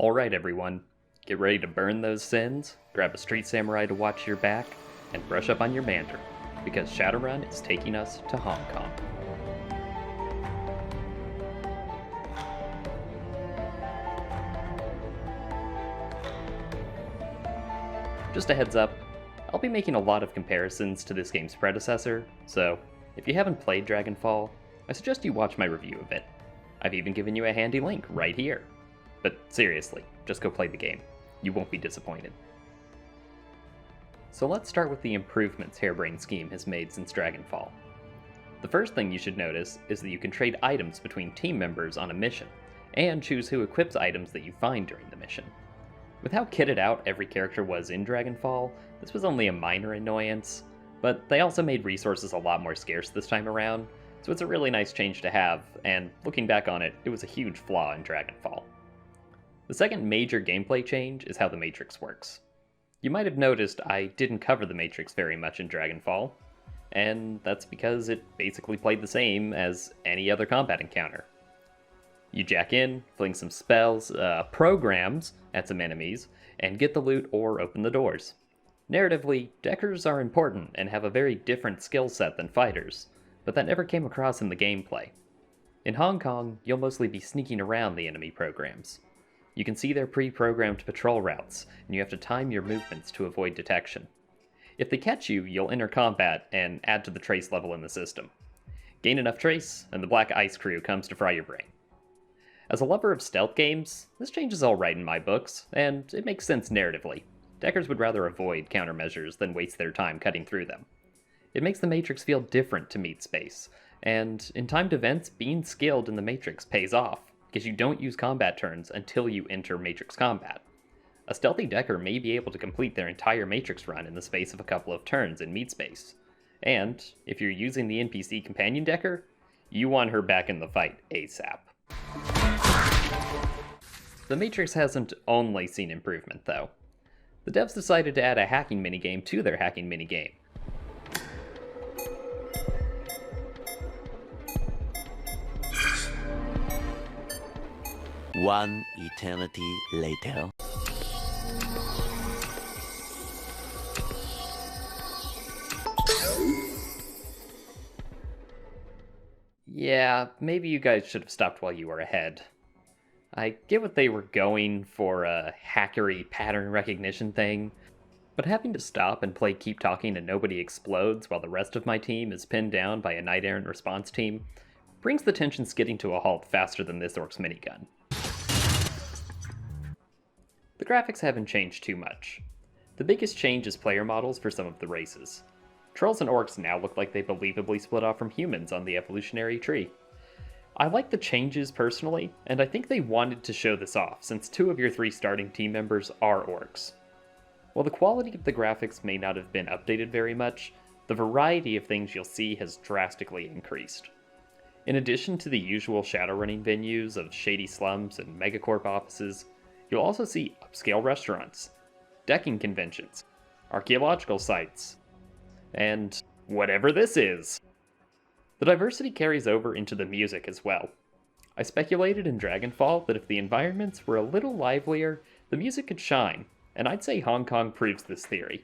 Alright everyone, get ready to burn those sins, grab a street samurai to watch your back, and brush up on your Mandarin, because Shadowrun is taking us to Hong Kong. Just a heads up, I'll be making a lot of comparisons to this game's predecessor, so if you haven't played Dragonfall, I suggest you watch my review of it. I've even given you a handy link right here. But seriously, just go play the game. You won't be disappointed. So let's start with the improvements Harebrained Scheme has made since Dragonfall. The first thing you should notice is that you can trade items between team members on a mission, and choose who equips items that you find during the mission. With how kitted out every character was in Dragonfall, this was only a minor annoyance, but they also made resources a lot more scarce this time around, so it's a really nice change to have, and looking back on it, it was a huge flaw in Dragonfall. The second major gameplay change is how the Matrix works. You might have noticed I didn't cover the Matrix very much in Dragonfall, and that's because it basically played the same as any other combat encounter. You jack in, fling some spells, programs at some enemies, and get the loot or open the doors. Narratively, deckers are important and have a very different skill set than fighters, but that never came across in the gameplay. In Hong Kong, you'll mostly be sneaking around the enemy programs. You can see their pre-programmed patrol routes, and you have to time your movements to avoid detection. If they catch you, you'll enter combat and add to the trace level in the system. Gain enough trace, and the Black Ice crew comes to fry your brain. As a lover of stealth games, this change is alright in my books, and it makes sense narratively. Deckers would rather avoid countermeasures than waste their time cutting through them. It makes the Matrix feel different to meat space, and in timed events, being skilled in the Matrix pays off, because you don't use combat turns until you enter Matrix combat. A stealthy decker may be able to complete their entire Matrix run in the space of a couple of turns in meat space. And, if you're using the NPC companion decker, you want her back in the fight ASAP. The Matrix hasn't only seen improvement, though. The devs decided to add a hacking minigame to their hacking minigame. One eternity later. Yeah, maybe you guys should have stopped while you were ahead. I get what they were going for a hackery pattern recognition thing, but having to stop and play Keep Talking and Nobody Explodes while the rest of my team is pinned down by a Knight Errant response team brings the tension skidding to a halt faster than this orc's minigun. The graphics haven't changed too much. The biggest change is player models for some of the races. Trolls and orcs now look like they believably split off from humans on the evolutionary tree. I like the changes personally, and I think they wanted to show this off since 2 of your 3 starting team members are orcs. While the quality of the graphics may not have been updated very much, the variety of things you'll see has drastically increased. In addition to the usual shadowrunning venues of shady slums and megacorp offices, you'll also see upscale restaurants, decking conventions, archaeological sites, and whatever this is. The diversity carries over into the music as well. I speculated in Dragonfall that if the environments were a little livelier, the music could shine, and I'd say Hong Kong proves this theory.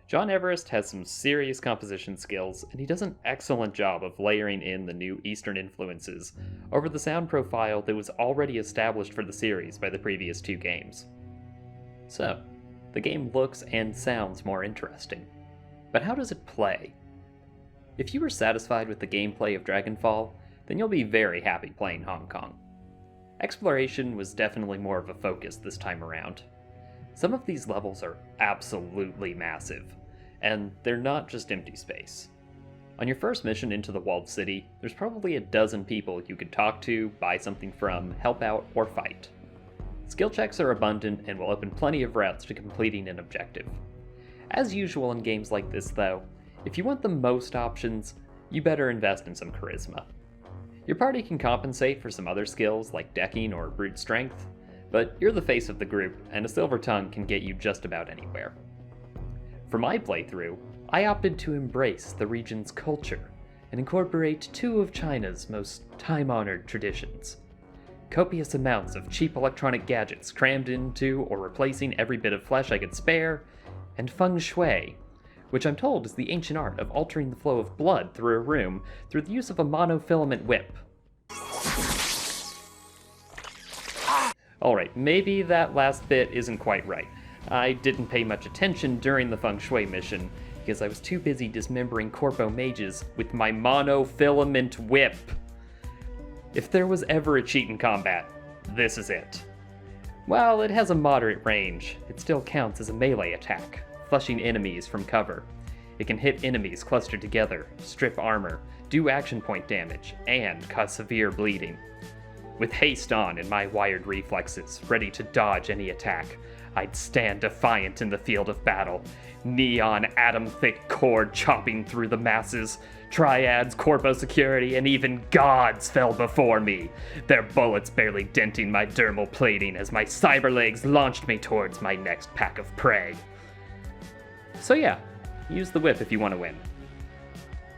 John Everest has some serious composition skills, and he does an excellent job of layering in the new Eastern influences over the sound profile that was already established for the series by the previous 2 games. So, the game looks and sounds more interesting. But how does it play? If you were satisfied with the gameplay of Dragonfall, then you'll be very happy playing Hong Kong. Exploration was definitely more of a focus this time around. Some of these levels are absolutely massive, and they're not just empty space. On your first mission into the walled city, there's probably a dozen people you could talk to, buy something from, help out, or fight. Skill checks are abundant and will open plenty of routes to completing an objective. As usual in games like this though, if you want the most options, you better invest in some charisma. Your party can compensate for some other skills like decking or brute strength, but you're the face of the group and a silver tongue can get you just about anywhere. For my playthrough, I opted to embrace the region's culture and incorporate two of China's most time-honored traditions. Copious amounts of cheap electronic gadgets crammed into or replacing every bit of flesh I could spare, and feng shui, which I'm told is the ancient art of altering the flow of blood through a room through the use of a monofilament whip. Alright, maybe that last bit isn't quite right. I didn't pay much attention during the feng shui mission, because I was too busy dismembering corpo mages with my monofilament whip. If there was ever a cheat in combat, this is it. While it has a moderate range, it still counts as a melee attack, flushing enemies from cover. It can hit enemies clustered together, strip armor, do action point damage, and cause severe bleeding. With haste on and my wired reflexes, ready to dodge any attack, I'd stand defiant in the field of battle, neon atom-thick cord chopping through the masses. Triads, corpo security, and even gods fell before me, their bullets barely denting my dermal plating as my cyber legs launched me towards my next pack of prey. So yeah, use the whip if you want to win.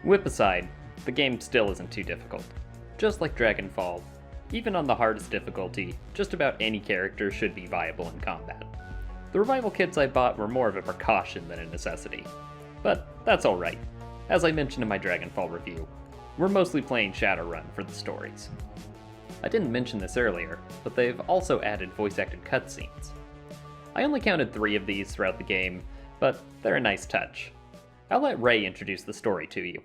Whip aside, the game still isn't too difficult. Just like Dragonfall, even on the hardest difficulty, just about any character should be viable in combat. The revival kits I bought were more of a precaution than a necessity. But that's alright. As I mentioned in my Dragonfall review, we're mostly playing Shadowrun for the stories. I didn't mention this earlier, but they've also added voice-acted cutscenes. I only counted 3 of these throughout the game, but they're a nice touch. I'll let Ray introduce the story to you.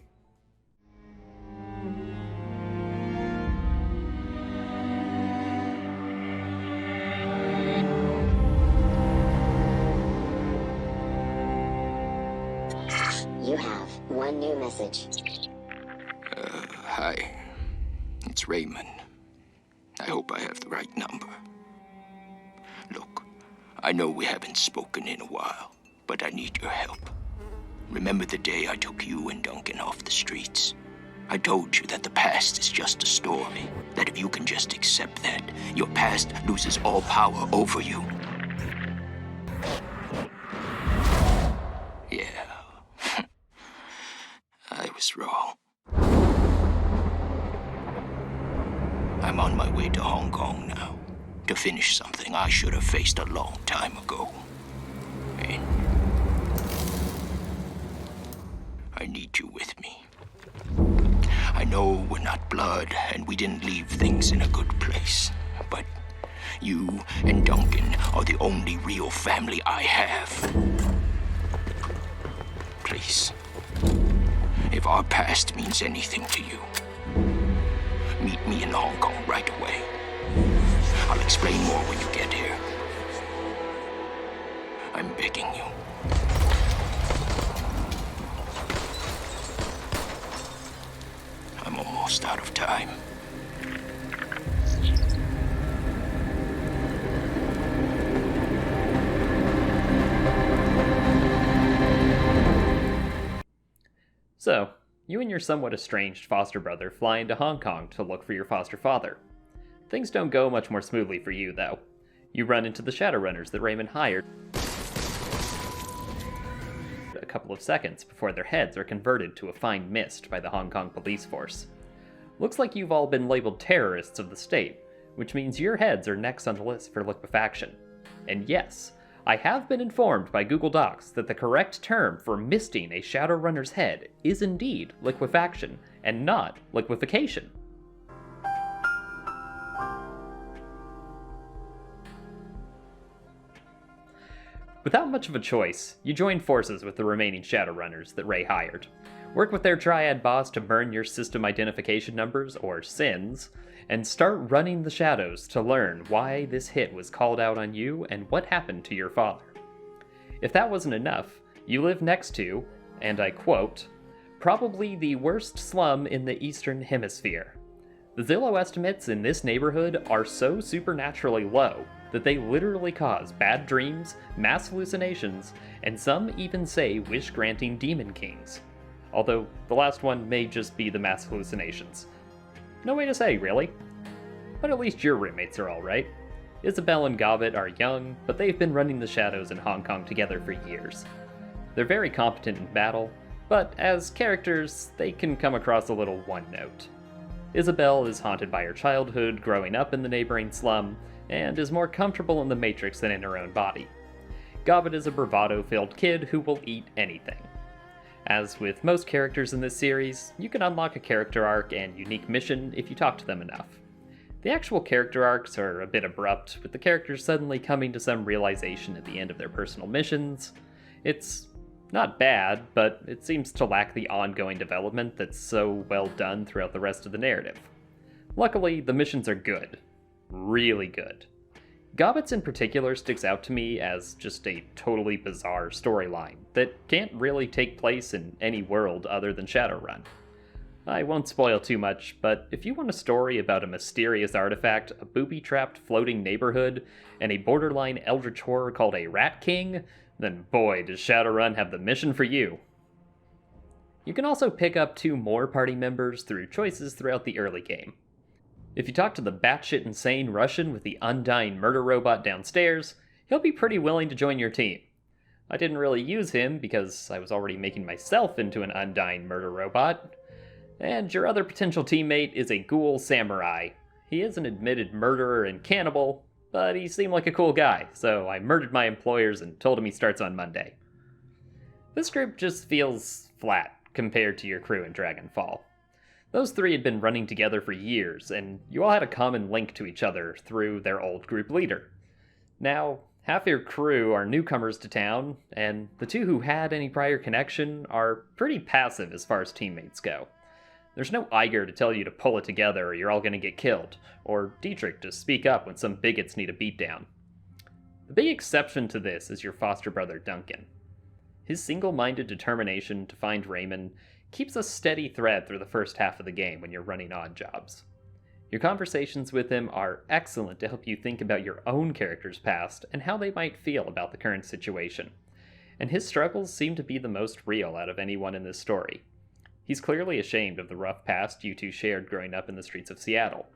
You have one new message. Hi. It's Raymond. I hope I have the right number. Look, I know we haven't spoken in a while, but I need your help. Remember the day I took you and Duncan off the streets? I told you that the past is just a story, that if you can just accept that, your past loses all power over you. Yeah. I was wrong. I'm on my way to Hong Kong now, to finish something I should have faced a long time ago. And I need you with me. I know we're not blood, and we didn't leave things in a good place, but you and Duncan are the only real family I have. Please. If our past means anything to you, meet me in Hong Kong right away. I'll explain more when you get here. I'm begging you. I'm almost out of time. So, you and your somewhat estranged foster brother fly into Hong Kong to look for your foster father. Things don't go much more smoothly for you, though. You run into the Shadowrunners that Raymond hired a couple of seconds before their heads are converted to a fine mist by the Hong Kong police force. Looks like you've all been labeled terrorists of the state, which means your heads are next on the list for liquefaction. And yes, I have been informed by Google Docs that the correct term for misting a Shadowrunner's head is indeed liquefaction, and not liquefaction. Without much of a choice, you join forces with the remaining Shadowrunners that Ray hired. Work with their triad boss to burn your system identification numbers, or SINs, and start running the shadows to learn why this hit was called out on you and what happened to your father. If that wasn't enough, you live next to, and I quote, probably the worst slum in the Eastern Hemisphere. The Zillow estimates in this neighborhood are so supernaturally low that they literally cause bad dreams, mass hallucinations, and some even say wish-granting demon kings. Although the last one may just be the mass hallucinations. No way to say, really. But at least your roommates are alright. Isabel and Gobbet are young, but they've been running the shadows in Hong Kong together for years. They're very competent in battle, but as characters, they can come across a little one-note. Isabel is haunted by her childhood growing up in the neighboring slum, and is more comfortable in the Matrix than in her own body. Gobbet is a bravado-filled kid who will eat anything. As with most characters in this series, you can unlock a character arc and unique mission if you talk to them enough. The actual character arcs are a bit abrupt, with the characters suddenly coming to some realization at the end of their personal missions. It's not bad, but it seems to lack the ongoing development that's so well done throughout the rest of the narrative. Luckily, the missions are good. Really good. Gobbet's in particular sticks out to me as just a totally bizarre storyline that can't really take place in any world other than Shadowrun. I won't spoil too much, but if you want a story about a mysterious artifact, a booby-trapped floating neighborhood, and a borderline eldritch horror called a Rat King, then boy does Shadowrun have the mission for you. You can also pick up 2 more party members through choices throughout the early game. If you talk to the batshit insane Russian with the undying murder robot downstairs, he'll be pretty willing to join your team. I didn't really use him because I was already making myself into an undying murder robot. And your other potential teammate is a ghoul samurai. He is an admitted murderer and cannibal, but he seemed like a cool guy, so I murdered my employers and told him he starts on Monday. This group just feels flat compared to your crew in Dragonfall. Those 3 had been running together for years, and you all had a common link to each other through their old group leader. Now, half your crew are newcomers to town, and the 2 who had any prior connection are pretty passive as far as teammates go. There's no Iger to tell you to pull it together or you're all gonna get killed, or Dietrich to speak up when some bigots need a beatdown. The big exception to this is your foster brother Duncan. His single-minded determination to find Raymond keeps a steady thread through the first half of the game when you're running odd jobs. Your conversations with him are excellent to help you think about your own character's past and how they might feel about the current situation. And his struggles seem to be the most real out of anyone in this story. He's clearly ashamed of the rough past you 2 shared growing up in the streets of Seattle.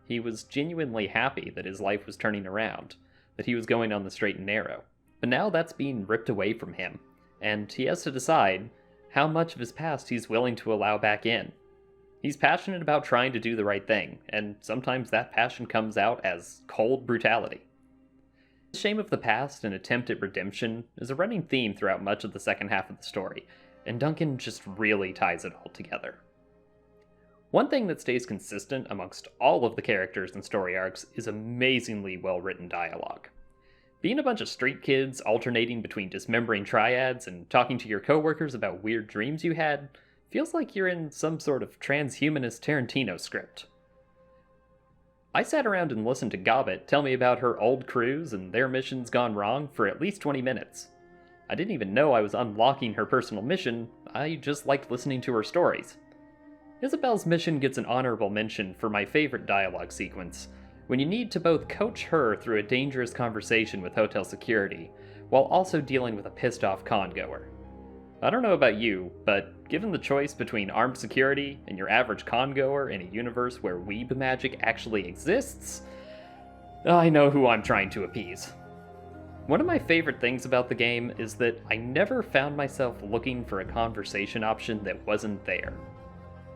He was genuinely happy that his life was turning around, that he was going on the straight and narrow. But now that's being ripped away from him, and he has to decide how much of his past he's willing to allow back in. He's passionate about trying to do the right thing, and sometimes that passion comes out as cold brutality. The shame of the past and attempt at redemption is a running theme throughout much of the second half of the story, and Duncan just really ties it all together. One thing that stays consistent amongst all of the characters and story arcs is amazingly well-written dialogue. Being a bunch of street kids alternating between dismembering triads and talking to your coworkers about weird dreams you had feels like you're in some sort of transhumanist Tarantino script. I sat around and listened to Gobbet tell me about her old crews and their missions gone wrong for at least 20 minutes. I didn't even know I was unlocking her personal mission, I just liked listening to her stories. Isabel's mission gets an honorable mention for my favorite dialogue sequence, when you need to both coach her through a dangerous conversation with hotel security, while also dealing with a pissed-off con-goer. I don't know about you, but given the choice between armed security and your average con-goer in a universe where weeb magic actually exists, I know who I'm trying to appease. One of my favorite things about the game is that I never found myself looking for a conversation option that wasn't there.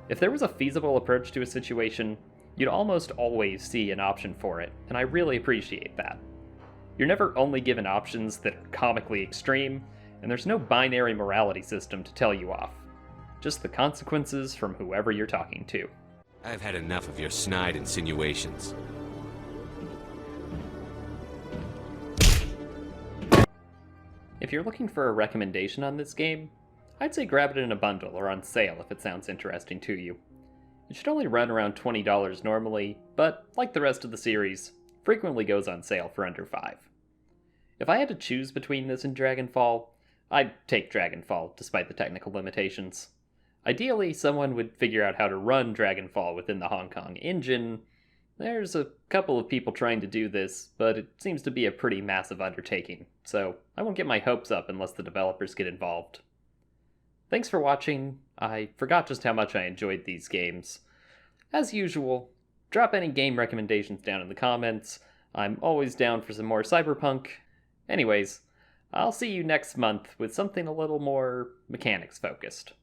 If there was a feasible approach to a situation, you'd almost always see an option for it, and I really appreciate that. You're never only given options that are comically extreme, and there's no binary morality system to tell you off. Just the consequences from whoever you're talking to. I've had enough of your snide insinuations. If you're looking for a recommendation on this game, I'd say grab it in a bundle or on sale if it sounds interesting to you. It should only run around $20 normally, but like the rest of the series, frequently goes on sale for under $5. If I had to choose between this and Dragonfall, I'd take Dragonfall despite the technical limitations. Ideally, someone would figure out how to run Dragonfall within the Hong Kong engine. There's a couple of people trying to do this, but it seems to be a pretty massive undertaking, so I won't get my hopes up unless the developers get involved. Thanks for watching. I forgot just how much I enjoyed these games. As usual, drop any game recommendations down in the comments. I'm always down for some more Cyberpunk. Anyways, I'll see you next month with something a little more mechanics focused.